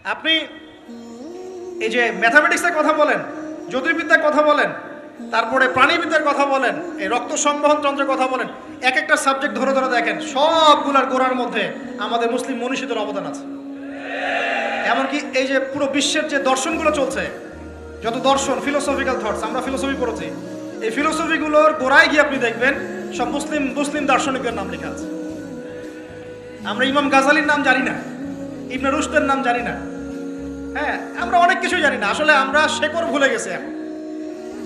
আপনি এই যে ম্যাথামেটিক্সের কথা বলেন, জ্যোতির্বিদ্যার কথা বলেন, তারপরে প্রাণীবিদ্যার কথা বলেন, এই রক্ত সংবহন যন্ত্রের কথা বলেন, এক একটা সাবজেক্ট ধরে ধরে দেখেন, সবগুলার গোড়ার মধ্যে আমাদের মুসলিম মনীষীদের অবদান আছে। এমনকি এই যে পুরো বিশ্বের যে দর্শনগুলো চলছে, যত দর্শন, ফিলোসফিক্যাল থটস, আমরা ফিলোসফি পড়েছি, এই ফিলোসফিগুলোর গোড়ায় গিয়ে আপনি দেখবেন সব মুসলিম মুসলিম দার্শনিকদের নাম লেখা আছে। আমরা ইমাম গাজালির নাম জানি না, ইবনে রুশদের নাম জানি না, হ্যাঁ, আমরা অনেক কিছু জানি না। আসলে আমরা শেকড় ভুলে গেছি এখন।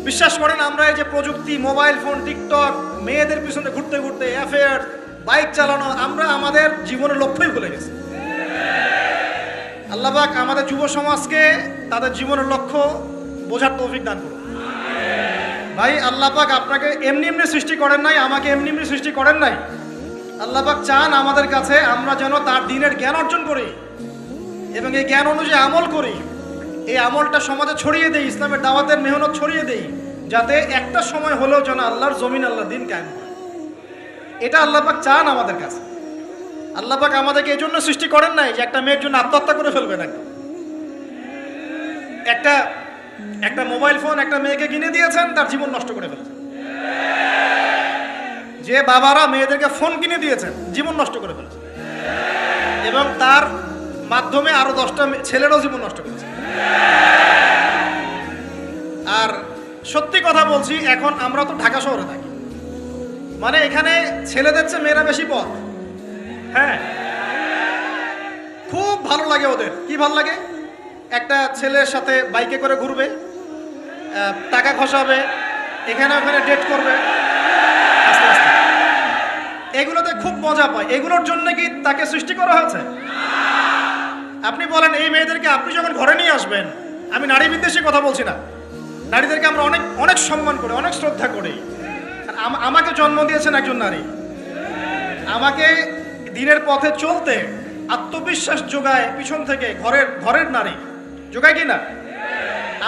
বিশ্বাস করেন, আমরা এই যে প্রযুক্তি, মোবাইল ফোন, টিকটক, মেয়েদের পিছনে ঘুরতে ঘুরতে, অ্যাফেয়ার, বাইক চালানো, আমরা আমাদের জীবনের লক্ষ্যই ভুলে গেছি। আল্লাহ পাক আমাদের যুব সমাজকে তাদের জীবনের লক্ষ্য বোঝার তৌফিক দান করুন। ভাই, আল্লাহ পাক আপনাকে এমনি এমনি সৃষ্টি করেন নাই, আমাকে এমনি এমনি সৃষ্টি করেন নাই। আল্লাহ পাক চান আমাদের কাছে আমরা যেন তার দ্বীনের জ্ঞান অর্জন করি এবং এই জ্ঞান অনুযায়ী আমল করি। এই আমলটা সমাজে ছড়িয়ে দেই, ইসলামের দাওয়াতের মেহনত ছড়িয়ে দেই, যাতে একটা সময় হলেও যেন আল্লাহর জমিন, আল্লাহর দ্বীন কায়েম হয়। এটা আল্লাহ পাক চান আমাদের কাছে। আল্লাহ পাক আমাদেরকে এই জন্য সৃষ্টি করেন নাই যে একটা মেয়ের জন্য আত্মহত্যা করে ফেলবেন। একটা মোবাইল ফোন একটা মেয়েকে কিনে দিয়েছেন, তার জীবন নষ্ট করে ফেলেছেন। যে বাবারা মেয়েদেরকে ফোন কিনে দিয়েছেন, জীবন নষ্ট করে ফেলেছেন এবং তার মাধ্যমে আরো 10টা ছেলেরও জীবন নষ্ট করেছে। আর সত্যি কথা বলছি, এখন আমরা তো ঢাকা শহরে থাকি, মানে এখানে ছেলেদের চেয়ে মেয়েরা বেশি পথ। হ্যাঁ, খুব ভালো লাগে ওদের। কি ভালো লাগে? একটা ছেলের সাথে বাইকে করে ঘুরবে, টাকা খসাবে, এখানে ওখানে ডেট করবে, আস্তে আস্তে। এগুলোতে খুব মজা পায়। এগুলোর জন্য কি তাকে সৃষ্টি করা হয়েছে? আপনি বলেন, এই মেয়েদেরকে আপনি যখন ঘরে নিয়ে আসবেন, আমি নারী বিদ্বেষী কথা বলছি না, নারীদেরকে আমরা অনেক অনেক সম্মান করি, অনেক শ্রদ্ধা করি। আমাকে জন্ম দিয়েছেন একজন নারী, আমাকে দিনের পথে চলতে আত্মবিশ্বাস যোগায় পিছন থেকে ঘরের নারী যোগায় কি না?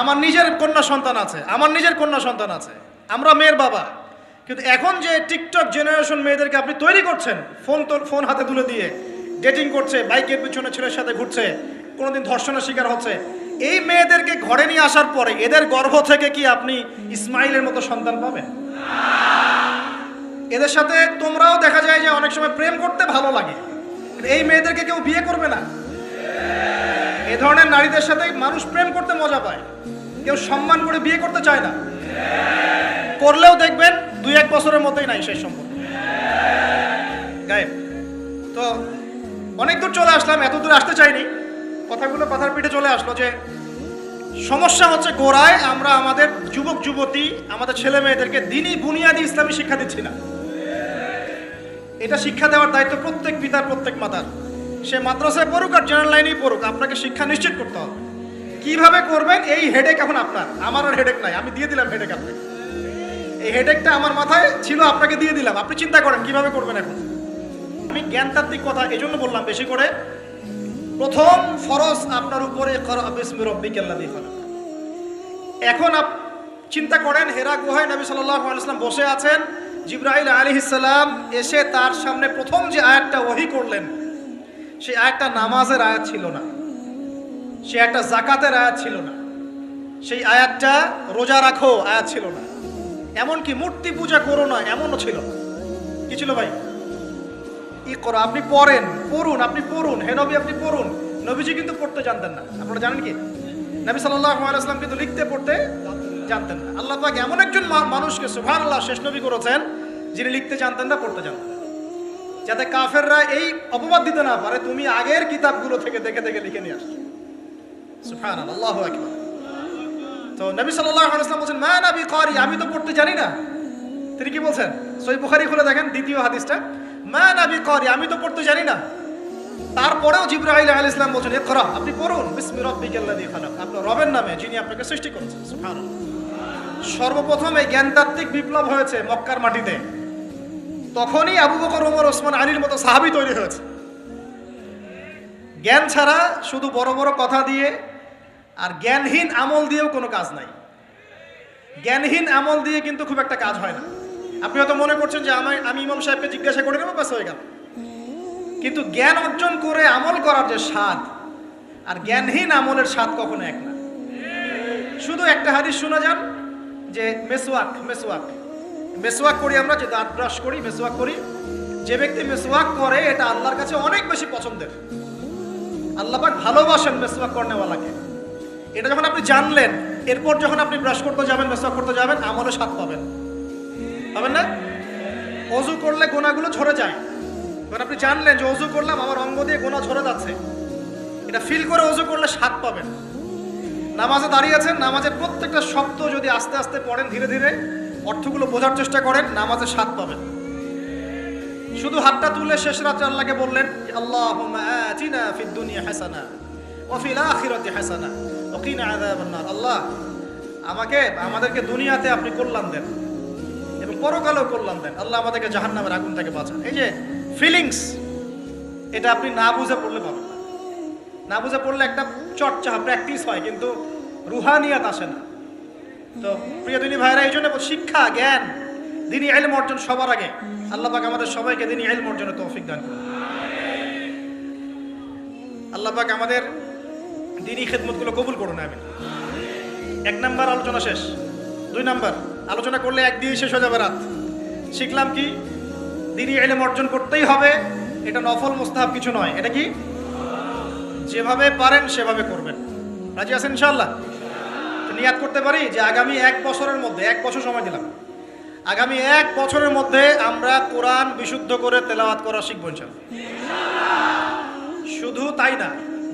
আমার নিজের কন্যা সন্তান আছে, আমরা মেয়ের বাবা। কিন্তু এখন যে টিকটক জেনারেশন মেয়েদেরকে আপনি তৈরি করছেন, ফোন হাতে তুলে দিয়ে ডেটিং করছে, বাইকের পিছনে ছেলের সাথে ঘুরছে, কোনোদিন ধর্ষণের শিকার হচ্ছে, এই মেয়েদেরকে ঘরে নিয়ে আসার পরে এদের গর্ভ থেকে কি আপনি ইসমাইলের মতো সন্তান পাবেন? এদের সাথে তোমরাও দেখা যায় যে অনেক সময় প্রেম করতে ভালো লাগে, এই মেয়েদেরকে কেউ বিয়ে করবে না। এ ধরনের নারীদের সাথে মানুষ প্রেম করতে মজা পায়, কেউ সম্মান করে বিয়ে করতে চায় না। করলেও দেখবেন 2-1 বছরের মতোই নাই সেই সম্পর্ক, গায়েব। তো অনেক দূর চলে আসলাম, এত দূর আসতে চাইনি, কথার পিঠে চলে আসলো যে সমস্যা হচ্ছে গোড়ায় আমরা আমাদের যুবক যুবতী, আমাদের ছেলে মেয়েদেরকে দিনই বুনিয়াদি ইসলামী শিক্ষা দিচ্ছি না। এটা শিক্ষা দেওয়ার দায়িত্ব প্রত্যেক পিতার, প্রত্যেক মাতার। সে মাদ্রাসায় পড়ুক আর জেনারেল লাইনেই পড়ুক, আপনাকে শিক্ষা নিশ্চিত করতে হবে। কিভাবে করবেন এই হেডেক এখন আপনার, আমার আর হেডেক নাই, আমি দিয়ে দিলাম হেডেক আপনাকে। এই হেডেকটা আমার মাথায় ছিল, আপনাকে দিয়ে দিলাম, আপনি চিন্তা করেন কিভাবে করবেন। এখন আমি জ্ঞানতাত্ত্বিক কথা এই জন্য বললাম বেশি করে। প্রথম ফরজ আপনার উপরে এখন চিন্তা করেন, হেরা গুহায় নবী সাল্লাল্লাহু আলাইহি ওয়াসাল্লাম বসে আছেন, জিবরাইল আলাইহিস সালাম এসে তার সামনে প্রথম যে আয়াতটা ওহী করলেন, সেই আয়াতটা নামাজের আয়াত ছিল না, সেই একটা যাকাতের আয়াত ছিল না, সেই আয়াতটা রোজা রাখো আয়াত ছিল না, এমনকি মূর্তি পূজা করো না এমনও ছিল না। কি ছিল ভাই? ইকরা, আপনি পড়ুন, হে নবী আপনি পড়ুন। নবীজি কিন্তু পড়তে জানতেন না, আপনারা জানেন কি? নবী সাল্লাল্লাহু আলাইহি ওয়াসাল্লাম কিন্তু লিখতে পড়তে জানতেন না। আল্লাহ পাক এমন একজন মানুষকে সুবহানাল্লাহ শেষ নবী করেছেন, যিনি লিখতে জানতেন না, পড়তে জানতেন না, যাতে কাফেররা এই অপবাদ দিতে না পারে তুমি আগের কিতাবগুলো থেকে দেখে দেখে লিখে নিয়ে আসছো। সুবহানাল্লাহ, আল্লাহু আকবার। তো নবী সাল্লাল্লাহু আলাইহি ওয়াসাল্লাম বলেন, মা নবী কারি, আমি তো পড়তে জানি না। তিনি কি বলছেন? সহিহ বুখারী খুলে দেখেন, দ্বিতীয় হাদিসটা, মা নবী কারি, আমি তো পড়তে জানি না। তারপরেও জিবরাইল আলাইহিস সালাম বলেন, ইকরা, আপনি পড়ুন, বিসমি রাব্বিকাল্লাযী খালাক, আপনার রবের নামে যিনি আপনাকে সৃষ্টি করেছেন। সুবহানাল্লাহ। সর্বপ্রথম এই জ্ঞানতাত্ত্বিক বিপ্লব হয়েছে মক্কার মাটিতে। তখনই আবু বকর, ওমর, ওসমান, আলীর মতো সাহাবী তৈরি হয়েছে। জ্ঞান ছাড়া শুধু বড় বড় কথা দিয়ে আর জ্ঞানহীন আমল দিয়েও কোনো কাজ নাই। জ্ঞানহীন আমল দিয়ে কিন্তু খুব একটা কাজ হয় না। আপনি হয়তো মনে করছেন যে আমি ইমাম সাহেবকে জিজ্ঞাসা করে নেবো, ব্যাস হয়ে গেল। কিন্তু জ্ঞান অর্জন করে আমল করার যে স্বাদ, আর জ্ঞানহীন আমলের স্বাদ কখনো এক না। শুধু একটা হাদিস শোনা যান যে মেসওয়াক মেসওয়াক মেসওয়াক করি আমরা, যে দাঁত ব্রাশ করি, মেসওয়াক করি, যে ব্যক্তি মেসওয়াক করে এটা আল্লাহর কাছে অনেক বেশি পছন্দের। আল্লাহ পাক ভালোবাসেন মেসওয়াক করনেওয়ালাকে। এটা যখন আপনি জানলেন, এরপর যখন আপনি ব্রাশ করতে যাবেন, মেসওয়াক করতে যাবেন, আমলে স্বাদ পাবেন, পাবেন না? অজু করলে গোনাগুলো ঝরে যায়। যখন আপনি জানলেন যে অজু করলাম, আমার অঙ্গ দিয়ে গোনা ঝরে যাচ্ছে, এটা ফিল করে অজু করলে স্বাদ পাবেন। নামাজে দাঁড়িয়েছেন, নামাজের প্রত্যেকটা শব্দ যদি আস্তে আস্তে পড়েন, ধীরে ধীরে অর্থগুলো বোঝার চেষ্টা করেন, নামাজে স্বাদ পাবেন। শুধু হাতটা তুলে শেষ রাতে আল্লাহকে বললেন, আল্লাহুম্মা আতিনা ফিদ দুনিয়া হাসানা ওয়া ফিল আখিরাতি হাসানা ওয়া কিনা আযাবান নার। আল্লাহ, আমাদেরকে দুনিয়াতে আপনি কল্যাণ দেন এবং পরকালেও কল্যাণ দেন। আল্লাহ, আমাদেরকে জাহান্নামের আগুন থেকে বাঁচান। এই যে ফিলিংস, এটা আপনি না বুঝে পড়লে পাবেন না। না বুঝে পড়লে একটা চর্চা, প্র্যাকটিস হয়, কিন্তু রুহানিয়াত আসে না। তো প্রিয় দিনী ভাইরা, এই জন্য শিক্ষা, জ্ঞান, দিনী ইলম অর্জন সবার আগে। আল্লাহ পাক আমাদের সবাইকে দিনী ইলম অর্জনের তৌফিক দান করুন। আল্লাহ পাক আমাদের দিনী খেদমতগুলো কবুল করুন, আমিন। 1 নাম্বার আলোচনা শেষ। 2 নাম্বার আলোচনা করলে এক দিয়ে শেষ হয়ে যাবে রাত। শিখলাম কি? দিনী ইলম অর্জন করতেই হবে। এটা নফল মুস্তাহাব কিছু নয়। এটা কি? যেভাবে পারেন সেভাবে করবেন। রাজি আছেন ইনশাআল্লাহ? নিয়াত করতে পারি যে আগামী 1 বছরের মধ্যে, 1 বছর সময় দিলাম, আগামী 1 বছরের মধ্যে আমরা কোরআন বিশুদ্ধ করে তেলাওয়াত করা শিখবো ইনশাআল্লাহ। শুধু তাই না,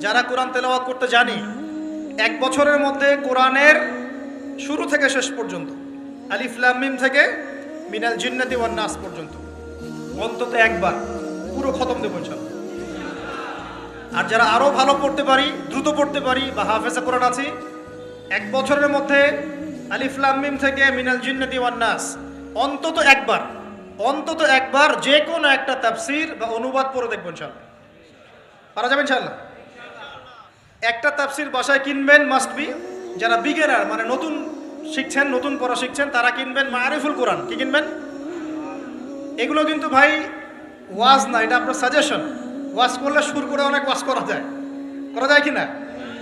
যারা কোরআন তেলাওয়াত করতে জানি, 1 বছরের মধ্যে কোরআনের শুরু থেকে শেষ পর্যন্ত, আলিফ লাম মিম থেকে মিনাল জিন্নাতি ওয়ান নাস পর্যন্ত অন্তত একবার পুরো খতম দেবো ইনশাআল্লাহ। আর যারা আরো ভালো পড়তে পারি, দ্রুত পড়তে পারি, বা হাফেজে কোরআন আছি, 1 বছরের মধ্যে আলিফ লাম মিম থেকে মিনাল জিন্নাতি ওয়ান নাস অন্তত একবার যে কোনো একটা তাফসীর বা অনুবাদ পড়ে দেখবো ইনশাআল্লাহ। পারা যাবে ইনশাআল্লাহ? একটা তাফসীর বাসায় কিনবেন, মাস্ট বি। যারা বিগিনার, মানে নতুন শিখছেন, নতুন পড়া শিখছেন, তারা কিনবেন মারিফুল কোরআন। কি কিনবেন? এগুলো কিন্তু ভাই ওয়াজ না, এটা আপনার সাজেশন। ওয়াজ করলে সুর করে অনেক ওয়াজ করা যায় কি না?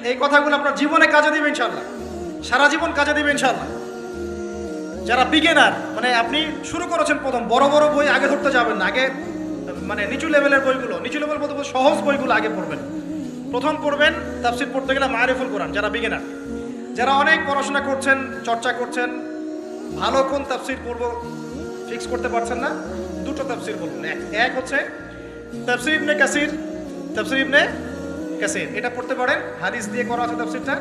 এই কথাগুলো আপনার জীবনে কাজে দিবে ইনশাআল্লাহ, সারা জীবন কাজে দিবে ইনশাআল্লাহ। যারা বিগিনার, মানে আপনি শুরু করেছেন প্রথম, বড় বড় বই আগে ধরতে যাবেন না, আগে মানে নিচু লেভেলের বইগুলো, নিচু লেভেল বলতে সহজ বইগুলো আগে পড়বেন। প্রথম পড়বেন তাফসীর পড়তে গেলে মারিফুল কোরআন, যারা বিগিনার। যারা অনেক পড়াশোনা করছেন, চর্চা করছেন, ভালো কোন তাফসীর পড়বো ফিক্স করতে পারছেন না, 2টো তাফসীর বলুন। এক হচ্ছে তাফসীর ইবনে কাসির, এটা পড়তে পারেন, হাদিস দিয়ে করা আছে তাফসীরটা।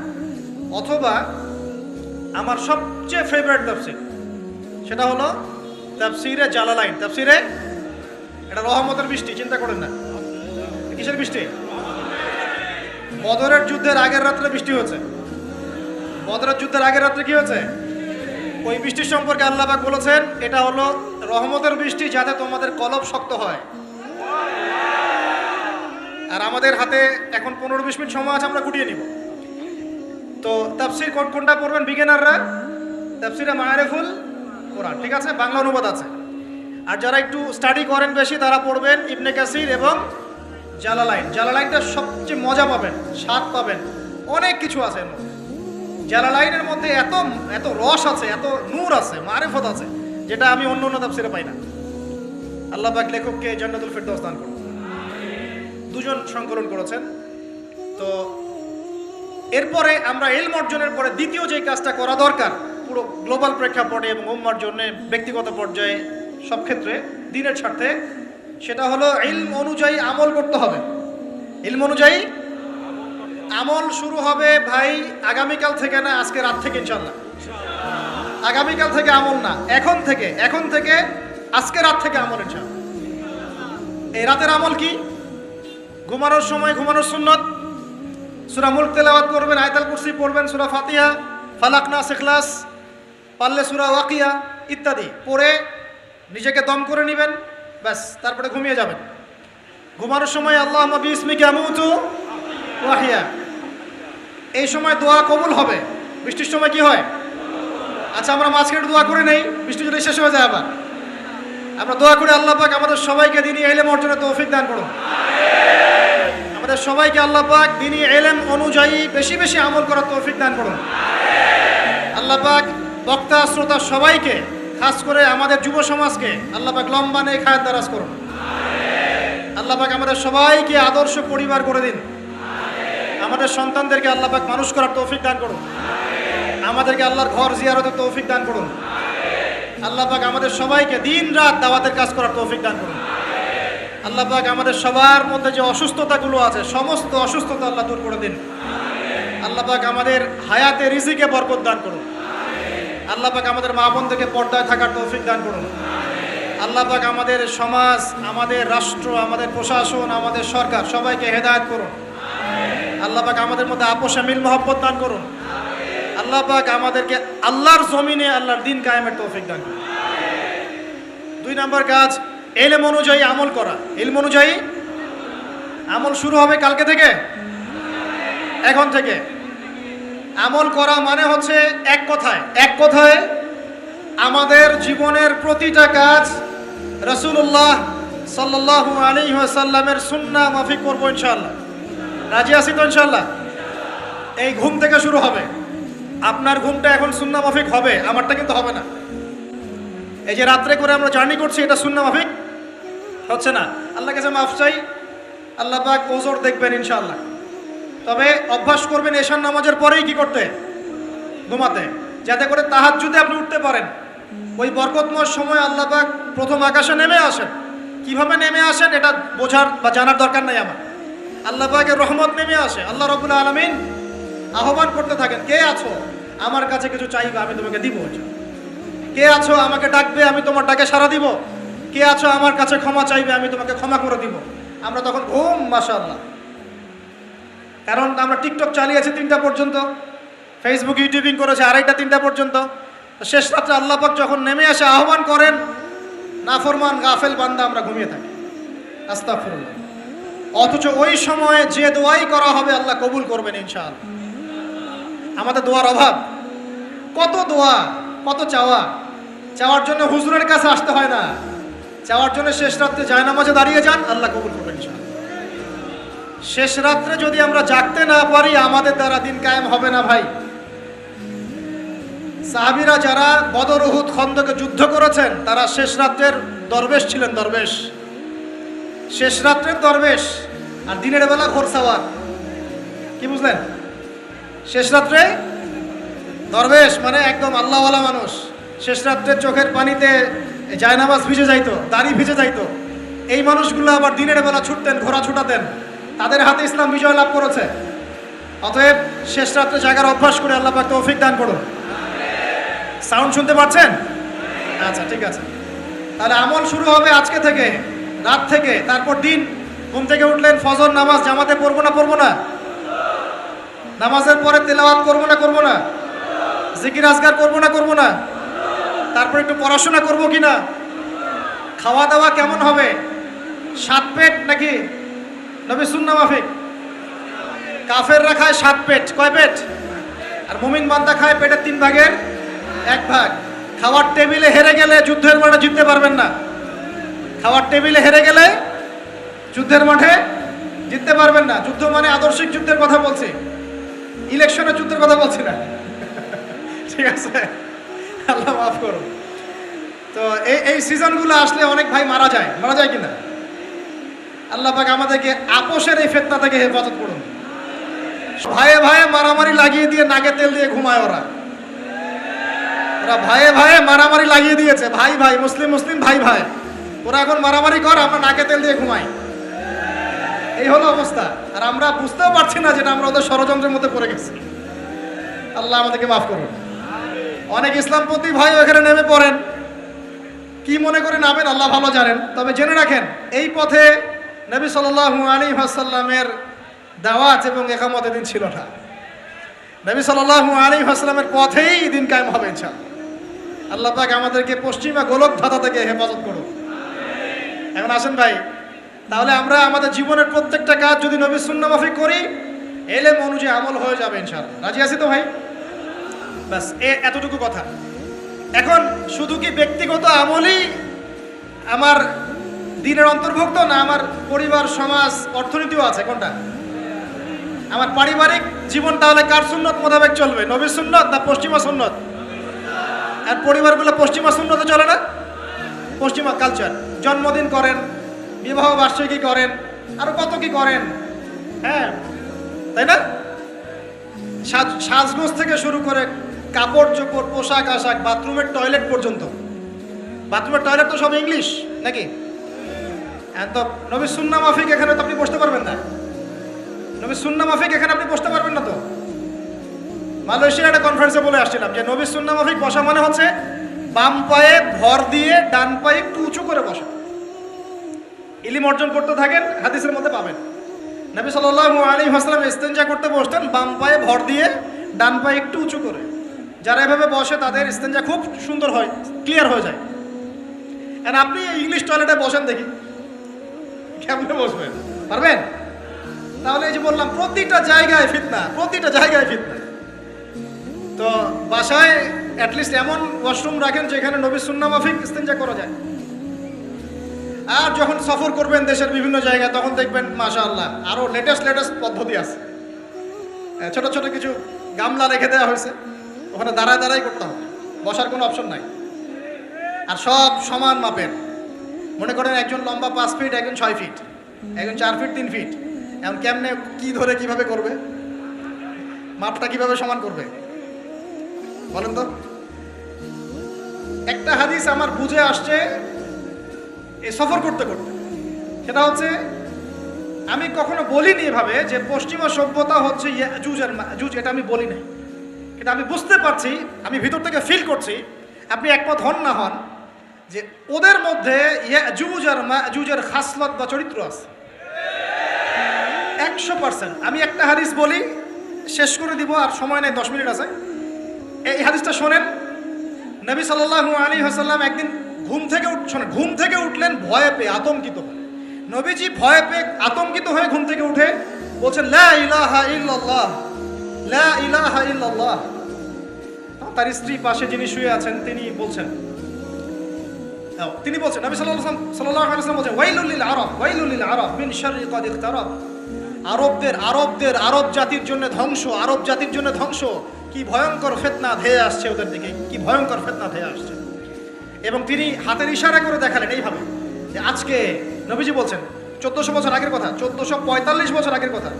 অথবা আমার সবচেয়ে ফেভারিট তাফসীর, সেটা হলো তাফসীরে জালালাইন। তাফসীরে, এটা রহমতের বৃষ্টি, চিন্তা করেন না। কিসের বৃষ্টি? বদরের যুদ্ধের আগের রাত্রে বৃষ্টি হয়েছে। বদরের যুদ্ধের আগের রাত্রে কি হয়েছে? ওই বৃষ্টির সম্পর্কে আল্লাহ পাক বলেছেন, এটা হলো রহমতের বৃষ্টি, যাতে তোমাদের কলব শক্ত হয়। আর আমাদের হাতে এখন 15-20 মিনিট সময় আছে, আমরা গুটিয়ে নিব। তো তাফসীর কোনটা পড়বেন বিগিনাররা? তাফসীরে মারিফুল কোরআন, ঠিক আছে, বাংলা অনুবাদ আছে। আর যারা একটু স্টাডি করেন বেশি, তারা পড়বেন ইবনে কাসির এবং জালালাইন। জালালাইনটা সবচেয়ে মজা পাবেন, স্বাদ পাবেন, অনেক কিছু আছে এর মধ্যে। জালালাইনের মধ্যে এত রস আছে, এত নূর আছে, মারিফত আছে, যেটা আমি অন্য তাফসীরে পাই না। আল্লাহ পাক লেখককে জান্নাতুল ফেরদৌস দান করুন। 2 জন সংকলন করেছেন। তো এরপরে আমরা ইলম অর্জনের পরে দ্বিতীয় যে কাজটা করা দরকার, পুরো গ্লোবাল প্রেক্ষাপটে এবং উম্মার জন্য, ব্যক্তিগত পর্যায়ে, সব ক্ষেত্রে দ্বীনের স্বার্থে, সেটা হলো ইলম অনুযায়ী আমল করতে হবে। ইলম অনুযায়ী আমল শুরু হবে ভাই আগামীকাল থেকে না, আজকে রাত থেকে ইনশাআল্লাহ। আগামীকাল থেকে আমল না, এখন থেকে আজকে রাত থেকে আমল ইনশাআল্লাহ। এই রাতের আমল কি? ঘুমানোর সময় ঘুমানোর সুন্নত, সূরা মুলক তেলাওয়াত করবেন, আয়াতুল কুরসি পড়বেন, সূরা ফাতিহা, ফালাক, নাস, ইখলাস, পারলে সূরা ওয়াকিয়া ইত্যাদি পড়ে নিজেকে দম করে নেবেন, ব্যাস, তারপরে ঘুমিয়ে যাবেন। ঘুমানোর সময় আল্লাহুম্মা বিইসমিকা আমুতু ওয়া আহইয়া, এই সময় দোয়া কবুল হবে। বৃষ্টির সময় কি হয়? আচ্ছা, আমরা মাঝখানে দোয়া করে নেই, বৃষ্টি যদি শেষ হয়ে যায় আবার আমরা দোয়া করে আল্লাহ পাক আমাদের সবাইকে দিনী ইলম অর্জনের তৌফিক দান করুন। আমরা আমাদের সবাইকে আল্লাহ পাক দ্বীনি ইলম অনুযায়ী বেশি বেশি আমল করার তৌফিক দান করুন। আল্লাহ পাক বক্তা শ্রোতা সবাইকে, খাস করে আমাদের যুব সমাজকে আল্লাহ পাক লম্বা নেক হায়াত দারাজ করুন। আল্লাহ পাক আমাদের সবাইকে আদর্শ পরিবার করে দিন। আমাদের সন্তানদেরকে আল্লাহ পাক মানুষ করার তৌফিক দান করুন। আমাদেরকে আল্লাহর ঘর জিয়ারতের তৌফিক দান করুন। আল্লাহ পাক আমাদের সবাইকে দিন রাত দাওয়াতের কাজ করার তৌফিক দান করুন। আল্লাহ পাক আমাদের সবার মধ্যে যে অসুস্থতাগুলো আছে সমস্ত অসুস্থতা আল্লাহ দূর করে দিন। আল্লাহ পাক আমাদের হায়াতে রিজিকে বরকত দান করুন। আল্লাহ পাক আমাদের মা বোনদেরকে পর্দায় থাকার তৌফিক দান করুন। আল্লাহ পাক আমাদের সমাজ, আমাদের রাষ্ট্র, আমাদের প্রশাসন, আমাদের সরকার সবাইকে হেদায়েত করুন। আল্লাহ পাক আমাদের মধ্যে আপোষে মিল মহব্বত দান করুন। আল্লাহ পাক আমাদেরকে আল্লাহর জমিনে আল্লাহর দিন কায়েমের তৌফিক দান করুন। 2 নম্বর কাজ, ইলম অনুযায়ী আমল করা। ইলম অনুযায়ী আমল শুরু হবে কালকে থেকে, এখন থেকে। আমল করা মানে হচ্ছে এক কথায় আমাদের জীবনের প্রতিটা কাজ রাসূলুল্লাহ সাল্লাল্লাহু আলাইহি ওয়াসাল্লামের সুন্নাহ মাফিক করব ইনশাআল্লাহ। রাজি আছি তো ইনশাআল্লাহ? এই ঘুম থেকে শুরু হবে। আপনার ঘুমটা এখন সুন্নাহ মাফিক হবে, আমারটা কিন্তু হবে না। এই যে রাত্রে করে আমরা জার্নি করছি, এটা সুন্নাহ মাফিক হচ্ছে না। আল্লাহর কাছে মাফ চাই, আল্লাহ পাক ওজর দেখবেন ইনশাআল্লাহ। তবে অভ্যাস করবেন এশার নামাজের পরেই কি করতে? ঘুমাতে, যাতে করে তাহাজ্জুদে আপনি উঠতে পারেন। ওই বরকতময় সময় আল্লাহ পাক প্রথম আকাশে নেমে আসেন। কিভাবে নেমে আসেন এটা বোঝার বা জানার দরকার নাই আমার। আল্লাহ পাকের রহমত নেমে আসে। আল্লাহ রাব্বুল আলামিন আহ্বান করতে থাকেন, কে আছো আমার কাছে কিছু চাইবে আমি তোমাকে দিব। কে আছো আমাকে ডাকবে আমি তোমার ডাকে সাড়া দিব। কে আছো আমার কাছে ক্ষমা চাইবে আমি তোমাকে ক্ষমা করে দিব। আমরা তখন ঘুম, মাশাআল্লাহ। কারণ আমরা টিকটক চালিয়েছি 3টা পর্যন্ত, ফেসবুক ইউটিউবিং করেছে 2:30 3টা পর্যন্ত। শেষ রাত্রে আল্লাহ পাক যখন নেমে আসে আহ্বান করেন, নাফরমান গাফেল বান্দা আমরা ঘুমিয়ে থাকি। আস্তাগফিরুল্লাহ। অথচ ওই সময়ে যে দোয়াই করা হবে আল্লাহ কবুল করবেন ইনশাআল্লাহ। আমাদের দোয়ার অভাব, কত দোয়া, কত চাওয়ার জন্য হুজুরের কাছে আসতে হয় না। চাওয়ার জন্য শেষ রাত্রে জায়নামাজে দাঁড়িয়ে যান, আল্লাহ কবুল করবেন ইনশাআল্লাহ। শেষ রাত্রে যদি আমরা জাগতে না পারি আমাদের দ্বারা দিন কায়েম হবে না ভাই। সাহাবীরা যারা বদর, উহুদ, খন্দকে যুদ্ধ করেছেন তারা শেষ রাত্রের দরবেশ ছিলেন। দরবেশ, শেষ রাত্রের দরবেশ, আর দিনের বেলা ঘোরসাওয়ার। কি বুঝলেন? শেষ রাত্রে দরবেশ মানে একদম আল্লাহওয়ালা মানুষ। শেষ রাত্রে চোখের পানিতে জায়নামাজ ভিজে যাইতো, দাড়ি ভিজে যাইতো। এই মানুষগুলো আবার দিনের বেলা ছুটতেন, ঘোড়া ছুটাতেন। তাদের হাতে ইসলাম বিজয় লাভ করেছে। অতএব শেষ রাত্রে জাগার অভ্যাস করে আল্লাহ পাক তৌফিক দান করুন। সাউন্ড শুনতে পাচ্ছেন? আচ্ছা, ঠিক আছে। তাহলে আমল শুরু হবে আজকে থেকে, রাত থেকে। তারপর দিন ঘুম থেকে উঠলেন, ফজর নামাজ জামাতে পড়বো না? নামাজের পরে তেলাওয়াত করবো না? জিকির আজকার করবো না? তারপর একটু পড়াশোনা করবো কিনা? খাওয়া দাওয়া কেমন হবে? 7 পেট নাকি নবী সুন্নাহ মাফিক? কাফেররা খায় 7 পেট। কয় পেট? আর মুমিন বান্দা খায় পেটের 3 ভাগের 1 ভাগ। খাওয়ার টেবিলে হেরে গেলে যুদ্ধের মাঠে জিততে পারবেন না। খাওয়ার টেবিলে হেরে গেলে যুদ্ধের মাঠে জিততে পারবেন না। যুদ্ধ মানে আদর্শিক যুদ্ধের কথা বলছি, ইলেকশনের যুদ্ধের কথা বলছি না। ঠিক আছে, আল্লাহ মাফ করুন। তো এই সিজনগুলো আসলে অনেক ভাই মারা যায় কিনা? আল্লাহ পাক আমাদেরকে আপোষের এই ফিতনা থেকে হেফাজত করুন। ভাইয়ে মারামারি লাগিয়ে দিয়ে নাকে তেল দিয়ে ঘুমায় ওরা ভাইয়ে মারামারি লাগিয়ে দিয়েছে। ভাই মুসলিম ভাই ওরা এখন মারামারি কর, আমরা নাকে তেল দিয়ে ঘুমাই। এই হলো অবস্থা। আর আমরা বুঝতেও পারছি না যেটা আমরা ওদের ষড়যন্ত্রের মধ্যে পড়ে গেছি। আল্লাহ আমাদেরকে মাফ করুন। অনেক ইসলামপন্থী ভাই এখানে নেমে পড়েন, কি মনে করে নামেন আল্লাহ ভালো জানেন। তবে জেনে রাখেন এই পথে নবী সাল্লাল্লাহু আলাইহি ওয়াসাল্লামের দাওয়াত এবং ইকামতের দিন ছিল না। নবী সাল্লাল্লাহু আলাইহি ওয়াসাল্লামের পথেই দিন কায়েম হবে ইনশাআল্লাহ। আল্লাহ পাক আমাদেরকে পশ্চিমা গোলক ধাঁধা থেকে হেফাজত করুন। এখন আসেন ভাই, তাহলে আমরা আমাদের জীবনের প্রত্যেকটা কাজ যদি নবী সুন্নাহ মাফিক করি, এলেম অনুযায়ী আমল হয়ে যাবে ইনশাআল্লাহ। রাজি আছি তো ভাই? ব্যাস এতটুকু কথা। এখন শুধু কি ব্যক্তিগত আমলই আমার দিনের অন্তর্ভুক্ত, না আমার পরিবার, সমাজ, অর্থনীতিও আছে? কোনটা? আমার পারিবারিক জীবন তাহলে কার সুন্নত মোতাবেক চলবে? নবীর সুন্নত না পশ্চিমা সুন্নত? আর পরিবারগুলো পশ্চিমা সুন্নতে চলে না, পশ্চিমা কালচার। জন্মদিন করেন, বিবাহ বার্ষিকী করেন, আরো কত কি করেন, হ্যাঁ তাই না? সাজগোজ থেকে শুরু করে কাপড় চোপড়, পোশাক আশাক, বাথরুমের টয়লেট পর্যন্ত। বাথরুমের টয়লেট তো সব ইংলিশ নাকি? তো নবীর সুন্না মাফিক এখানে তো আপনি বসতে পারবেন না। নবীর সুন্না মাফিক এখানে আপনি বসতে পারবেন না। তো মালয়েশিয়ার একটা কনফারেন্সে বলে আসছিলাম যে নবীর সুন্না মাফিক বসা মানে হচ্ছে বাম পায়ে ভর দিয়ে ডান পায়ে একটু উঁচু করে বসা। ইলম অর্জন করতে থাকেন, হাদিসের মধ্যে পাবেন নবী সাল্লাল্লাহু আলাইহি ওয়াসাল্লাম ইস্তেনজা করতে বসতেন বাম পায়ে ভর দিয়ে ডান পায়ে একটু উঁচু করে। যারা এভাবে বসে তাদের ইস্তেনজা খুব সুন্দর হয়, ক্লিয়ার হয়ে যায়। আর আপনি ইংলিশ টয়লেটে বসেন দেখি, কেমনে বসবেন? পারবেন? তাহলে এই যে বললাম প্রতিটা জায়গায় ফিতনা, প্রতিটা জায়গায় ফিতনা। তো বাসায় অ্যাটলিস্ট এমন ওয়াশরুম রাখেন যেখানে নবীর সুন্নাহ মাফিক ইস্তেনজা করা যায়। আর যখন সফর করবেন দেশের বিভিন্ন জায়গায় তখন দেখবেন মাশাআল্লাহ আরো লেটেস্ট পদ্ধতি আছে। ছোট ছোট কিছু গামলা রেখে দেওয়া হয়েছে, ওখানে দাঁড়ায় দাঁড়াই করতে হবে, বসার কোনো অপশন নাই। আর সব সমান মাপের। মনে করেন একজন লম্বা 5 ফিট, একজন 6 ফিট, একজন 4 ফিট 3 ফিট। এখন কেমনে কি ধরে কিভাবে করবে? মাপটা কিভাবে সমান করবে বলেন তো? একটা হাদিস আমার বুঝে আসছে এই সফর করতে করতে, সেটা হচ্ছে আমি কখনো বলিনি এভাবে যে পশ্চিমা সভ্যতা হচ্ছে ইয়াজুজ আর মাজুজ, এটা আমি বলি নাই। এটা আমি বুঝতে পারছি, আমি ভিতর থেকে ফিল করছি। আপনি একমত হন না হন যে ওদের মধ্যে ইয়াজুজ আর মাজুজের খাসলত বা চরিত্র আছে 100%। আমি একটা হাদিস বলি, শেষ করে দিব, আর সময় নেই, 10 মিনিট আছে। এই হাদিসটা শোনেন। নবী সাল্লাল্লাহু আলাইহি ওয়াসাল্লাম একদিন ঘুম থেকে উঠলেন ভয়ে পেয়ে, আতঙ্কিত হয়ে। নবীজি ভয়ে পেয়ে আতঙ্কিত হয়ে ঘুম থেকে উঠে বলছেন লা ইলাহা ইল্লাল্লাহ, লা ইলাহা ইল্লাল্লাহ। তার স্ত্রী পাশে যিনি শুয়ে আছেন তিনি বলছেন নবী সাল্লাল্লাহু আলাইহি ওয়াসাল্লাম বলছেন ওয়াইলুল লিল আরব, ওয়াইলুল লিল আরব মিন শাররি কদ ইকতারাব। আরব জাতির জন্য ধ্বংস, আরব জাতির জন্য ধ্বংস। কি ভয়ঙ্কর ফিতনা ধেয়ে আসছে ওদের দিকে, কি ভয়ঙ্কর ফিতনা ধেয়ে আসছে। এবং তিনি হাতের ইশারা করে দেখালেন এইভাবে যে আজকে, নবীজি বলছেন 1400 বছর আগের কথা, 1445 বছর আগের কথা,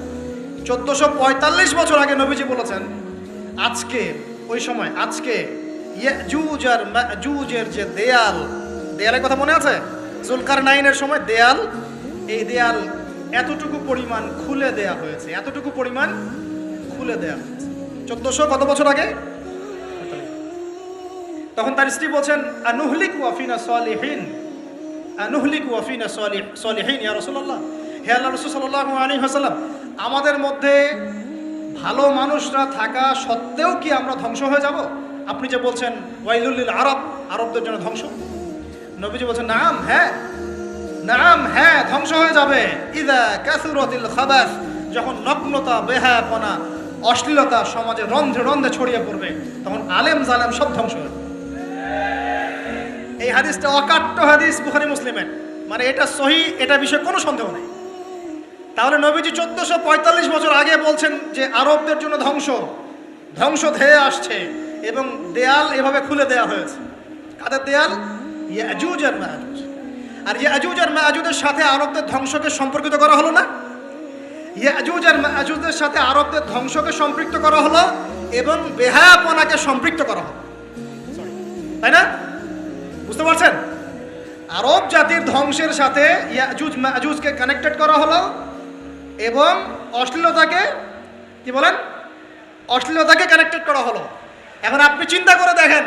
1445 বছর আগে নবীজি বলেছেন আজকে, ওই সময় আজকে ইয়াজুজ আর মাজুজের যে দেয়ালের কথা মনে আছে? জুলকারনাইনের সময় দেয়াল, এই দেয়াল এতটুকু পরিমাণ খুলে দেয়া হয়েছে, এতটুকু পরিমাণ খুলে দেয়া হয়েছে 1400 কত বছর আগে? তখন তার স্ত্রী বলছেন আনুহলিক ওয়াফিনা সালিহিন, আনুহলিক ওয়াফিনা সালিহিন ইয়া রাসূলুল্লাহ। হে আল্লাহর রাসূল সাল্লাল্লাহু আলাইহি ওয়াসাল্লাম, আমাদের মধ্যে ভালো মানুষরা থাকা সত্ত্বেও কি আমরা ধ্বংস হয়ে যাব? আপনি যে বলছেন ওয়াইলুল লিল আরব, আরবদের জন্য ধ্বংস। নবীজি বলছেন নাম, হ্যাঁ নাম, হ্যাঁ ধ্বংস হয়ে যাবে। ইযা কাসুরাতিল খাবাস, যখন নগ্নতা, বেহায়াপনা, অশ্লীলতা সমাজে রন্ধ্রে রন্ধ্রে ছড়িয়ে পড়বে, তখন আলেম জালেম সব ধ্বংস হবে। এই হাদিসটা অকাট্য হাদিস, বুখারী মুসলিমের, মানে এটা সহিহ, এটা বিষয়ে কোনো সন্দেহ নেই। তাহলে নবীজি 1445 বছর আগে বলছেন যে আরবদের জন্য ধ্বংস ধেয়ে আসছে, এবং দেয়াল এভাবে খুলে দেয়া হয়েছে। কাদের দেয়াল? ইয়াজুজ আর মাজুজ। আর ইয়াজুজ আর মাজুজের সাথে আরবদের ধ্বংসকে সম্পর্কিত করা হলো না? ইয়াজুজ আর মাজুজের সাথে আরবদের ধ্বংসকে সম্পৃক্ত করা হলো এবং বেহায়াপনাকে সম্পৃক্ত করা হলো, তাই না? বুঝতে পারছেন? আরব জাতির ধ্বংসের সাথে ইয়াজুজ মাজুজকে কানেক্টেড করা হলো এবং অশ্লীলতাকে, কি বলেন, অশ্লীলতাকে কানেক্টেড করা হলো। এখন আপনি চিন্তা করে দেখেন,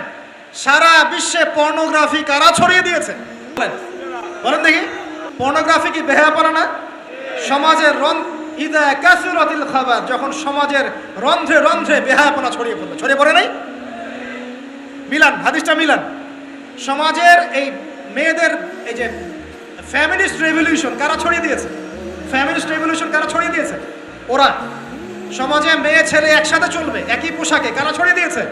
সারা বিশ্বে পর্নোগ্রাফি কারা ছড়িয়ে দিয়েছে? বলেন দেখি, পর্নোগ্রাফি কি বেহায়াপনা না? সমাজের ইদা কাসুরাতিল খাবার, যখন সমাজের রন্ধ্রে রন্ধ্রে বেহায়াপনা ছড়িয়ে পড়লো, ছড়িয়ে পড়ে নাই? মিলান, হাদিসটা মিলান। সমাজের এই মেয়েদের এই যে ফ্যামিলিস্ট রেভলিউশন কারা ছড়িয়ে দিয়েছে? ফ্যামিলিস্ট রেভলিউশন কারা ছড়িয়ে দিয়েছে? ওরা। সমাজে মেয়ে ছেলে একসাথে চলবে একই পোশাকে কারা ছড়িয়ে দিয়েছে?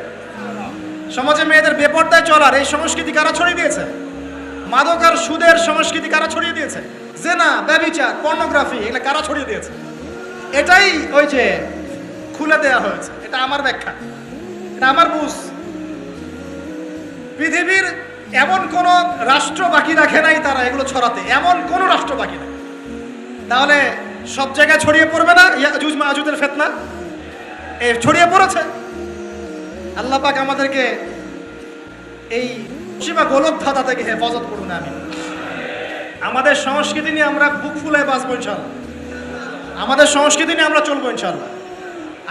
সমাজে মেয়েদের বেপর্দায় চলার এই সংস্কৃতি কারা ছড়িয়ে দিয়েছে? মাদক আর সুদের সংস্কৃতি কারা ছড়িয়ে দিয়েছে? জেনা, ব্যভিচার, পর্নোগ্রাফি, এগুলো কারা ছড়িয়ে দিয়েছে? এটাই ওই যে খুলে দেয়া হয়েছে। এটা আমার ব্যাখ্যা, এটা আমার বুঝ। পৃথিবীর এমন কোন রাষ্ট্র বাকি রাখে নাই তারা এগুলো ছড়াতে, এমন কোন রাষ্ট্র বাকি নেই। তাহলে সব জায়গায় ছড়িয়ে পড়বে না ইয়াজুজ মাজুজের ফিতনা? ছড়িয়ে পড়েছে। আল্লাহ পাক আমাদেরকে এই সীমা গোলকধাঁধা থেকে হেফাজত করুন। আমি আমাদের সংস্কৃতি নিয়ে আমরা বুক ফুলে বাঁচবো ইনশাআল্লাহ, আমাদের সংস্কৃতি নিয়ে আমরা চলবো ইনশাআল্লাহ।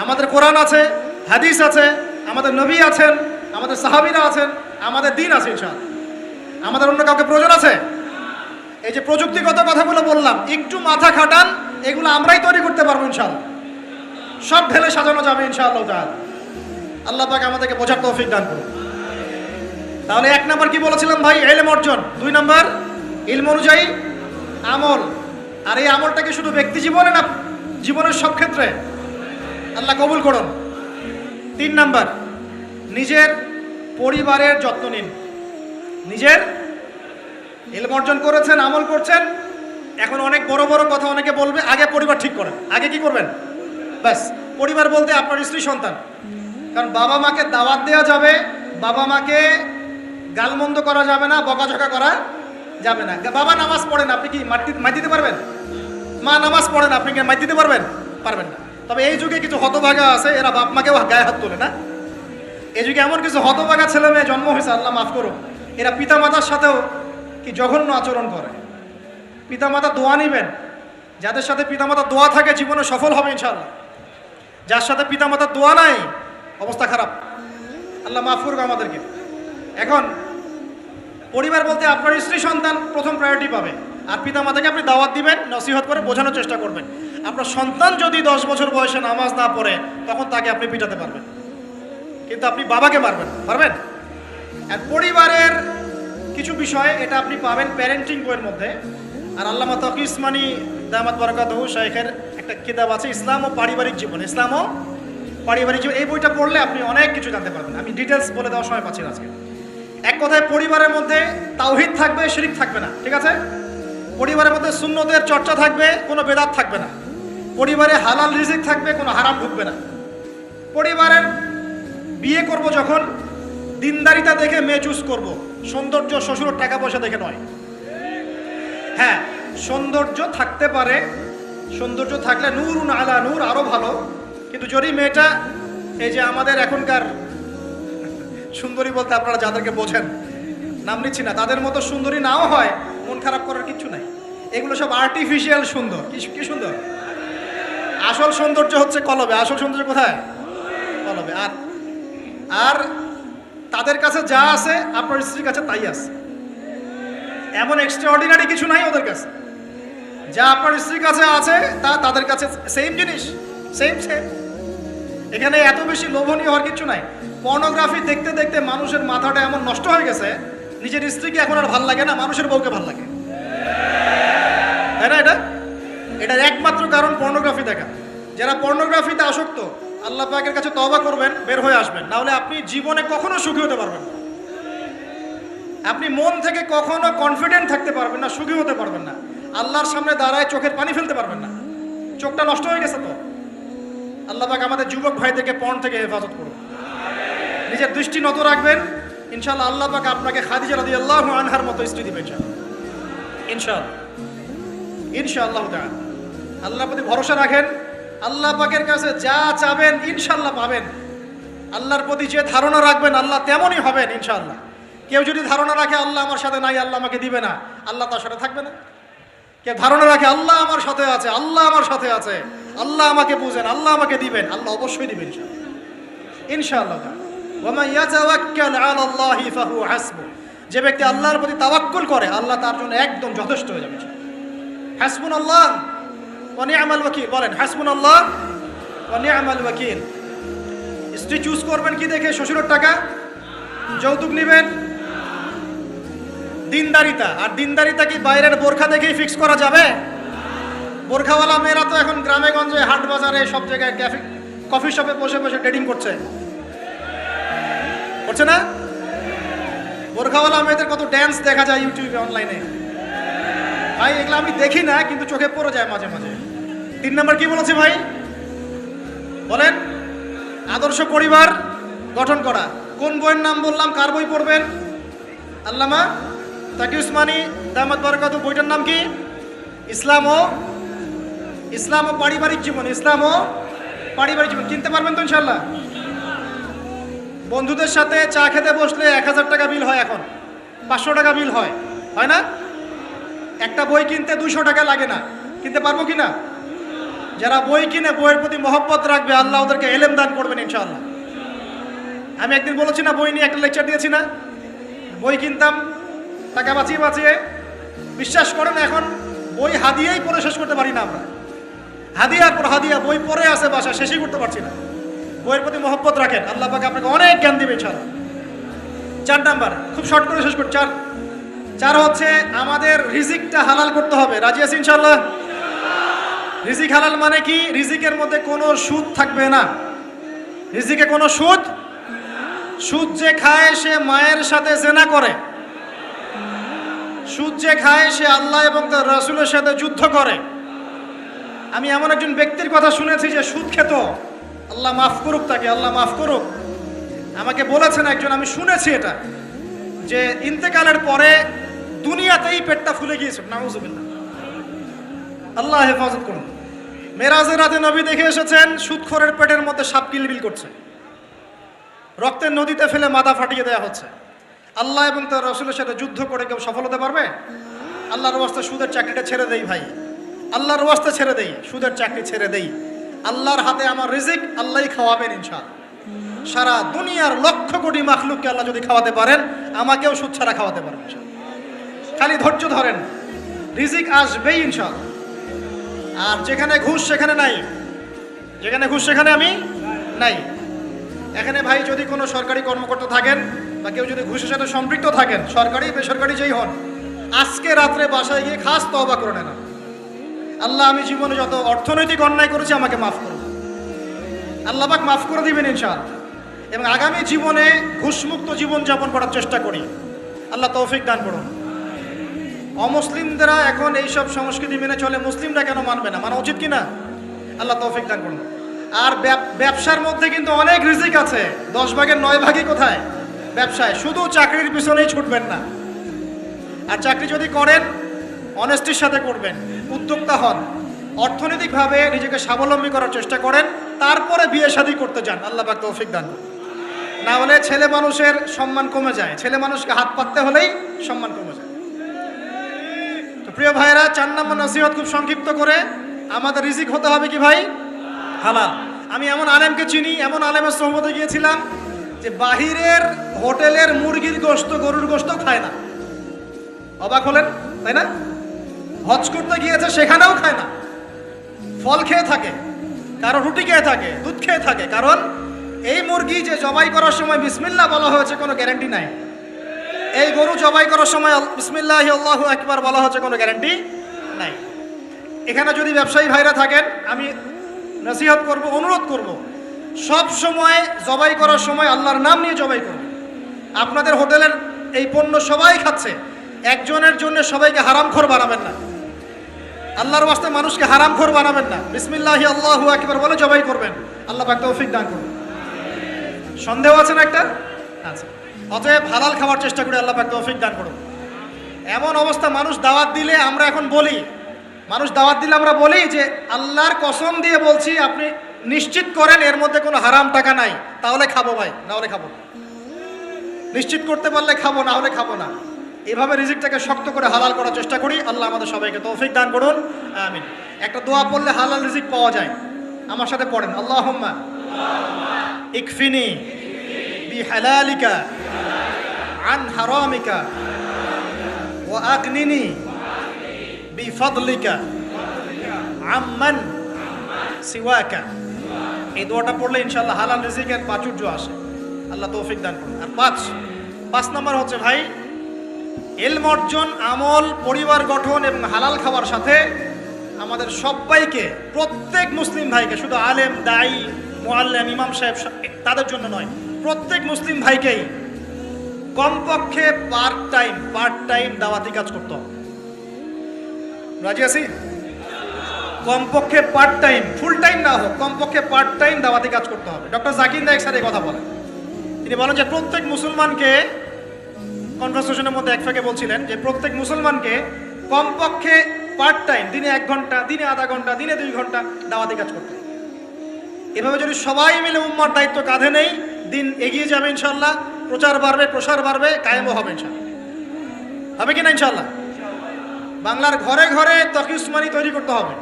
আমাদের কোরআন আছে, হাদিস আছে, আমাদের নবী আছেন, আমাদের সাহাবীরা আছেন, আমাদের দিন আছে ইনশাআল্লাহ। আমাদের অন্য কাউকে প্রয়োজন আছে? এই যে প্রযুক্তিগত কথাগুলো বললাম, একটু মাথা খাটান, এগুলো আমরাই তৈরি করতে পারবো ইনশাআল্লাহ। সব ঢেলে সাজানো যাবে ইনশাআল্লাহ তাআলা। আল্লাহ পাক আমাদেরকে বোঝার তৌফিক দান করুন। তাহলে 1 নাম্বার কি বলেছিলাম ভাই? ইলম অর্জন। 2 নাম্বার ইলম অনুযায়ী আমল। আর এই আমলটা কি শুধু ব্যক্তি জীবনে না জীবনের সব ক্ষেত্রে? আল্লাহ কবুল করুন। 3 নাম্বার নিজের পরিবারের যত্ন নিন। নিজের ইলম অর্জন করেছেন, আমল করছেন, এখন অনেক বড় বড় কথা অনেকে বলবে, আগে পরিবার ঠিক করেন। আগে কি করবেন? ব্যাস, পরিবার বলতে আপনার স্ত্রী সন্তান। কারণ বাবা মাকে দাওয়াত দেওয়া যাবে, বাবা মাকে গালমন্দ করা যাবে না, বকাঝকা করা যাবে না। বাবা নামাজ পড়েন, আপনি কি মাই দিতে পারবেন? মা নামাজ পড়েন, আপনি কি মাই দিতে পারবেন? পারবেন না। তবে এই যুগে কিছু হতভাগা আছে, এরা বাপ মাকেও গায়ে হাত তোলে না। এই যুগে এমন কিছু হতভাগা ছেলে মেয়ে জন্ম হয়েছে, আল্লাহ মাফ করুন, এরা পিতামাতার সাথেও কি জঘন্য আচরণ করে। পিতামাতা দোয়া নিবেন, যাদের সাথে পিতামাতার দোয়া থাকে জীবনে সফল হবে ইনশাআল্লাহ। যার সাথে পিতামাতার দোয়া নাই, অবস্থা খারাপ। আল্লাহ মাফ করুক আমাদেরকে। এখন পরিবার বলতে আপনার স্ত্রী সন্তান প্রথম প্রায়োরিটি পাবে, আর পিতামাতাকে আপনি দাওয়াত দিবেন, নসিহত করে বোঝানোর চেষ্টা করবেন। আপনার সন্তান যদি 10 বছর বয়সে নামাজ না পড়ে, তখন তাকে আপনি পিটাতে পারবেন, কিন্তু আপনি বাবাকে মারবেন পারবেন। আর পরিবারের কিছু বিষয় এটা আপনি পাবেন প্যারেন্টিং বইয়ের মধ্যে। আর আল্লামা তাকি উসমানী দামাত বারাকাতুহু শাইখের একটা কিতাব আছে, ইসলাম ও পারিবারিক জীবন। ইসলাম ও পারিবারিক জীবন, এই বইটা পড়লে আপনি অনেক কিছু জানতে পারবেন। আমি ডিটেলস বলে দেওয়ার সময় পাচ্ছি না আজকে। এক কথায় পরিবারের মধ্যে তাওহীদ থাকবে, শিরক থাকবে না, ঠিক আছে? পরিবারের মধ্যে সুন্নতের চর্চা থাকবে, কোনো বেদাত থাকবে না। পরিবারে হালাল রিজিক থাকবে, কোনো হারাম ঢুকবে না। পরিবারের বিয়ে করব যখন দিনদারিতা দেখে মেয়ে চুজ করব, সৌন্দর্য শ্বশুরের টাকা পয়সা দেখে নয়। হ্যাঁ, সৌন্দর্য থাকতে পারে, সৌন্দর্য থাকলে নূরুন আলা নূর, আরো ভালো। কিন্তু যদি মেয়েটা এই যে আমাদের এখনকার সুন্দরী বলতে আপনারা যাদেরকে বোঝেন, নাম নিচ্ছি না, তাদের মতো সুন্দরী নাও হয়, মন খারাপ করার কিছু নাই। এগুলো সব আর্টিফিশিয়াল সুন্দর। কি সুন্দর? আসল সৌন্দর্য হচ্ছে কলবে। আসল সৌন্দর্য কোথায়? কলবে। আর তাদের কাছে যা আছে আপনার স্ত্রীর কাছে তাই আছে। এমন এক্সট্রাঅর্ডিনারি কিছু নাই ওদের কাছে। যা আপনার স্ত্রীর কাছে আছে তা তাদের কাছে সেম জিনিস, সেম। এখানে এত বেশি লোভনীয় হওয়ার কিছু নাই। পর্নোগ্রাফি দেখতে দেখতে মানুষের মাথাটা এমন নষ্ট হয়ে গেছে, নিজের স্ত্রীকে এখন আর ভাল লাগে না, মানুষের বউকে ভাল লাগে, তাই না? এটার একমাত্র কারণ পর্নোগ্রাফি দেখা। যারা পর্নোগ্রাফিতে আসক্ত, আল্লাহ পাকের কাছে তওবা করবেন, বের হয়ে আসবেন, না হলে আপনি জীবনে কখনো সুখী হতে পারবেন না। আপনি মন থেকে কখনো কনফিডেন্ট থাকতে পারবেন না, সুখী হতে পারবেন না। আল্লাহর সামনে দাঁড়ায় চোখের পানি ফেলতে পারবেন না, চোখটা নষ্ট হয়ে গেছে। তো আল্লাহ পাক আমাদের যুবক ভাইদেরকে পর্ন থেকে হেফাজত করুন। নিজের দৃষ্টি নত রাখবেন, ইনশাআল্লাহ আল্লাহ পাক আপনাকে খাদিজা রাদিয়াল্লাহু আনহার মতো স্ত্রী দিবেন ইনশাআল্লাহ। ইনশাআল্লাহ তাআলা আল্লাহর প্রতি ভরসা রাখেন, আল্লাহ পাকের কাছে যা চাবেন ইনশাআল্লাহ পাবেন। আল্লাহর প্রতি যে ধারণা রাখবেন আল্লাহ তেমনই হবেন ইনশাআল্লাহ। কেউ যদি ধারণা রাখে আল্লাহ আমার সাথে নাই, আল্লাহ আমাকে দিবে না, আল্লাহ তার সাথে থাকবে না। কেউ ধারণা রাখে আল্লাহ আমার সাথে আছে, আল্লাহ আমার সাথে আছে, আল্লাহ আমাকে বুঝেন, আল্লাহ আমাকে দিবেন, আল্লাহ অবশ্যই দিবেন ইনশাআল্লাহ। ওয়া মান ইয়াতাওয়াক্কাল আলাল্লাহি ফাহুয়া হাসবুহ, যে ব্যক্তি আল্লাহর প্রতি তাওয়াক্কুল করে আল্লাহ তার জন্য একদম যথেষ্ট হয়ে যাবে। হাসবুনাল্লাহ ওয়া নি'মাল ওয়াকিল, বলেন হাসবুনাল্লাহ ওয়া নি'মাল ওয়াকিল। স্ত্রী চুজ করবেন কি দেখে? শ্বশুরের টাকা, যৌতুক নেবেন, দিনদারিতা। আর দিনদারিতা কি বাইরের বোরখা দেখেই ফিক্স করা যাবে? বোরখাওয়ালা মেয়েরা তো এখন গ্রামে গঞ্জে, হাট বাজারে, সব জায়গায় কফি শপে বসে বসে ডেটিং করছে না? বোরখাওয়ালা মেয়েদের কত ড্যান্স দেখা যায় ইউটিউবে, অনলাইনে। ভাই এগুলো আমি দেখি না, কিন্তু চোখে পড়ে যায় মাঝে মাঝে। 3 নম্বর কি বলেছি ভাই বলেন? আদর্শ পরিবার গঠন করা। কোন বইয়ের নাম বললাম? কার বই পড়বেন? আল্লামা তাকি উসমানী দামাত বারাকাতু। বইটার নাম কি? ইসলাম ও পারিবারিক জীবন। ইসলাম ও পারিবারিক জীবন। কিনতে পারবেন তো ইনশাল্লাহ? বন্ধুদের সাথে চা খেতে বসলে 1000 টাকা বিল হয়, এখন 500 টাকা বিল হয়, হয় না? একটা বই কিনতে 200 টাকা লাগে না। কিনতে পারবো কিনা? যারা বই কিনে বইয়ের প্রতি মহব্বত রাখবে, আল্লাহ ওদেরকে এলেম দান করবেন ইনশাআল্লাহ। আমি একদিন বলেছি না, বই নিয়ে একটা লেকচার দিয়েছি না? বই কিনতাম টাকা বাঁচিয়ে বাঁচিয়ে, বিশ্বাস করেন এখন বই হাদিয়াই পড়ে শেষ করতে পারি না আমরা। হাদিয়ার পর হাদিয়া বই পড়ে আসে, বাসা শেষই করতে পারছি না। বইয়ের প্রতি মহব্বত রাখেন, আল্লাহ পাক আপনাকে অনেক জ্ঞান দিবে ইনশাআল্লাহ। 4 নাম্বার, খুব শর্ট করে শেষ করি। 4 হচ্ছে আমাদের রিজিকটা হালাল করতে হবে। রাজি আছি ইনশাআল্লাহ? রিজিক হালাল মানে কি? রিজিকের মধ্যে কোনো সুদ থাকবে না। রিজিকে কোনো সুদ যে খায় সে মায়ের সাথে জেনা করে। সুদ যে খায় সে আল্লাহ এবং তার রাসূলের সাথে যুদ্ধ করে। আমি এমন একজন ব্যক্তির কথা শুনেছি যে সুদ খেত, আল্লাহ মাফ করুক তাকে, আল্লাহ মাফ করুক। আমাকে বলেছেন একজন, আমি শুনেছি এটা, যে ইন্তেকালের পরে দুনিয়াতেই পেটটা ফুলে গিয়েছে। নাউজুবিল্লাহ, আল্লাহ হেফাজত করুন। মেরাজের রাতে নবী দেখে এসেছেন সুদখোরের পেটের মধ্যে সাপ কিলবিল করছে, রক্তের নদীতে ফেলে মাথা ফাটিয়ে দেওয়া হচ্ছে। আল্লাহ এবং তার রাসূলের সাথে যুদ্ধ করে কেউ সফল হতে পারবে? আল্লাহর ওয়াস্তে সুদের চাকরিটা ছেড়ে দেই ভাই, আল্লাহর ওয়াস্তে ছেড়ে দেই, সুদের চাকরি ছেড়ে দেই। আল্লাহর হাতে আমার রিজিক, আল্লাহই খাওয়াবেন ইনশাআল্লাহ। সারা দুনিয়ার লক্ষ কোটি মাখলুককে আল্লাহ যদি খাওয়াতে পারেন, আমাকেও সুদ ছাড়া খাওয়াতে পারেন ইনশাআল্লাহ। খালি ধৈর্য ধরেন, রিজিক আসবেই ইনশাআল্লাহ। আর যেখানে ঘুষ সেখানে নাই, যেখানে ঘুষ সেখানে আমি নাই। এখানে ভাই যদি কোনো সরকারি কর্মকর্তা থাকেন বা কেউ যদি ঘুষের সাথে সম্পৃক্ত থাকেন, সরকারি বেসরকারি যেই হন, আজকে রাত্রে বাসায় গিয়ে খাস তওবা করে নেন। আল্লাহ, আমি জীবনে যত অর্থনৈতিক অন্যায় করেছি আমাকে মাফ করুন। আল্লাহ পাক মাফ করে দিবেন ইনশাআল্লাহ। এবং আগামী জীবনে ঘুষমুক্ত জীবন যাপন করার চেষ্টা করি, আল্লাহ তৌফিক দান করুন। অমুসলিমরা এখন এইসব সংস্কৃতি মেনে চলে, মুসলিমরা কেন মানবে না? মানা উচিত কিনা? আল্লাহ তৌফিক দান করুন। আর ব্যবসার মধ্যে কিন্তু অনেক রিজিক আছে। 10 ভাগের 9 ভাগই কোথায়? ব্যবসায়। শুধু চাকরির পিছনেই ছুটবেন না। আর চাকরি যদি করেন, অনেস্টির সাথে করবেন, উদ্যোক্তা হন, অর্থনৈতিকভাবে নিজেকে স্বাবলম্বী করার চেষ্টা করেন, তারপরে বিয়ে শাদী করতে যান। আল্লাহ পাক তৌফিক দান করুন। না হলে ছেলে মানুষের সম্মান কমে যায়, ছেলে মানুষকে হাত পাততে হলেই সম্মান কমে যায়। তো প্রিয় ভাইরা, 4 নম্বর নসিহত খুব সংক্ষিপ্ত করে, আমাদের রিজিক হতে হবে কি ভাই? হালাল। আমি এমন আলেমকে চিনি, এমন আলেমের সোহবতে গিয়েছিলাম যে বাহিরের হোটেলের মুরগির গোশত, গরুর গোশত খায় না। অবাক হলেন তাই না? হজ করতে গিয়েছে, সেখানেও খায় না, ফল খেয়ে থাকে, কারো রুটি খেয়ে থাকে, দুধ খেয়ে থাকে। কারণ এই মুরগি যে জবাই করার সময় বিসমিল্লাহ বলা হয়েছে কোনো গ্যারান্টি নাই। এই গরু জবাই করার সময় বিসমিল্লাহ আল্লাহু আকবার বলা হচ্ছে কোনো গ্যারান্টি নাই। এখানে যদি ব্যবসায়ী ভাইরা থাকেন, আমি নসিহত করব, অনুরোধ করব, সব সময় জবাই করার সময় আল্লাহর নাম নিয়ে জবাই করব। আপনাদের হোটেলের এই পণ্য সবাই খাচ্ছে, একজনের জন্য সবাইকে হারামখোর বানাবেন না। আল্লাহর ওয়াস্তে মানুষকে হারামখোর বানাবেন না। বিসমিল্লাহি আল্লাহু আকবার বলে জবাই করবেন। আল্লাহ পাক তৌফিক দান করুন। সন্দেহ আছে না একটা? আচ্ছা, অতএব হালাল খাওয়ার চেষ্টা করে আল্লাহ পাক তৌফিক দান করুন। এমন অবস্থা, মানুষ দাওয়াত দিলে আমরা এখন বলি, আমরা বলি যে আল্লাহর কসম দিয়ে বলছি, আপনি নিশ্চিত করেন এর মধ্যে কোনো হারাম টাকা নাই, তাহলে খাবো ভাই, না হলে খাবো না। নিশ্চিত করতে পারলে খাবো, না হলে খাবো না। এভাবে রিজিকটাকে শক্ত করে হালাল করার চেষ্টা করি। আল্লাহ আমাদের সবাইকে তৌফিক দান করুন, আমিন। একটা দোয়া পড়লে হালাল রিজিক পাওয়া যায়, আমার সাথে পড়েন। আল্লাহুম্মা ইকফিনি বিহালালিকা আন হারামিকা ওয়া আগনিনি বিফাদলিকা আম্মান সিওয়াকা। এই দোয়াটা পড়লে ইনশাআল্লাহ হালাল রিজিকের প্রাচুর্য আসে। আল্লাহ তৌফিক দান করুন। আর 5 নম্বর হচ্ছে ভাই, ইলম অর্জন, আমল, পরিবার গঠন এবং হালাল খাওয়ার সাথে আমাদের সবাইকে, প্রত্যেক মুসলিম ভাইকে, শুধু আলেম, দায়ী, মুআল্লিম, ইমাম সাহেব তাদের জন্য নয়, প্রত্যেক মুসলিম ভাইকেই কমপক্ষে পার্ট টাইম দাওয়াতি কাজ করতে হবে। রাজি আছি? কমপক্ষে পার্ট টাইম, ফুল টাইম না হোক, কমপক্ষে পার্ট টাইম দাওয়াতি কাজ করতে হবে। ডক্টর জাকির নায়েক স্যার এই কথা বলেন। তিনি বলেন যে প্রত্যেক মুসলমানকে, কনভারসেশনের মধ্যে এক ফাঁকে বলছিলেন যে প্রত্যেক মুসলমানকে কমপক্ষে পার্ট টাইম, দিনে 1 ঘন্টা, দিনে আধা ঘন্টা, দিনে 2 ঘন্টা দাওয়াতি কাজ করতে হবে। এভাবে যদি সবাই মিলে উম্মার দায়িত্ব কাঁধে নেই, দিন এগিয়ে যাবে ইনশাল্লাহ, প্রচার বাড়বে, প্রসার বাড়বে, কায়েমও হবে ইনশাল্লাহ। হবে কিনা ইনশাল্লাহ? বাংলার ঘরে ঘরে তকি উসমানী তৈরি করতে হবে,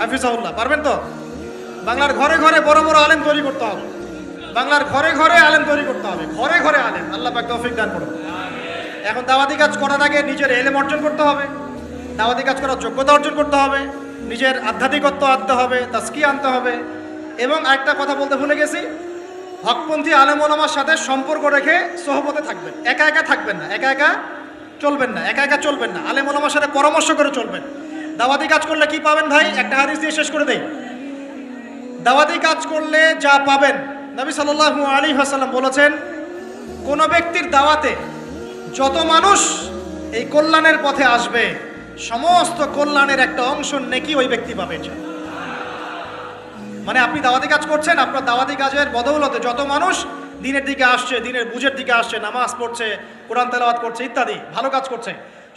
হাফিজাহুল্লাহ, পারবেন তো? বাংলার ঘরে ঘরে বড় বড় আলেম তৈরি করতে হবে, বাংলার ঘরে ঘরে আলেম তৈরি করতে হবে, ঘরে ঘরে আলেম। আল্লাহ পাক তৌফিক দান করুন। এখন দাওয়াতি কাজ করার আগে নিজের ইলম অর্জন করতে হবে, দাওয়াতি কাজ করার যোগ্যতা অর্জন করতে হবে, নিজের আধ্যাত্মিকত্ব আনতে হবে, তাজকিয়া আনতে হবে। এবং আরেকটা কথা বলতে ভুলে গেছি, হকপন্থী আলেম ওলামার সাথে সম্পর্ক রেখে সোহবতে থাকবেন, একা একা থাকবেন না, একা একা চলবেন না, একা একা চলবেন না, আলেম ওলামার সাথে পরামর্শ করে চলবেন। দাওয়াতি কাজ করলে কি পাবেন ভাই? একটা হাদিস দিয়ে শেষ করে দেই। দাওয়াতি কাজ করলে যা পাবেন, নবী সাল্লাল্লাহু আলাইহি ওয়াসাল্লাম বলেছেন, কোন ব্যক্তির দাওয়াতে যত মানুষ এই কল্যাণের পথে আসবে, সমস্ত কল্যাণের একটা অংশ নেকি ওই ব্যক্তি পাবে। মানে আপনি দাওয়াতি কাজ করছেন, আপনার দাওয়াতি কাজের বদৌলতে যত মানুষ দিনের দিকে আসছে, দিনের বুঝের দিকে আসছে, নামাজ পড়ছে, কোরআন তেলাওয়াত করছে, ইত্যাদি ভালো কাজ করছে,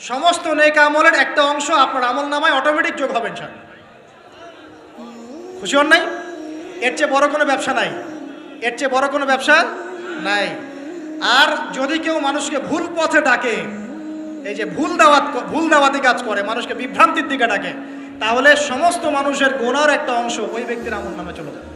সমস্ত নেক আমলের একটা অংশ আপনার আমল নামায় অটোমেটিক যোগ হবে ইনশাআল্লাহ। খুশি হন নাই? এর চেয়ে বড় কোনো ব্যবসা নাই, এর চেয়ে বড় কোনো ব্যবসা নাই। আর যদি কেউ মানুষকে ভুল পথে ডাকে, এই যে ভুল দাওয়াতি কাজ করে, মানুষকে বিভ্রান্তির দিকে ডাকে, তাহলে সমস্ত মানুষের গুনার একটা অংশ ওই ব্যক্তির আমল নামে চলে যাবে।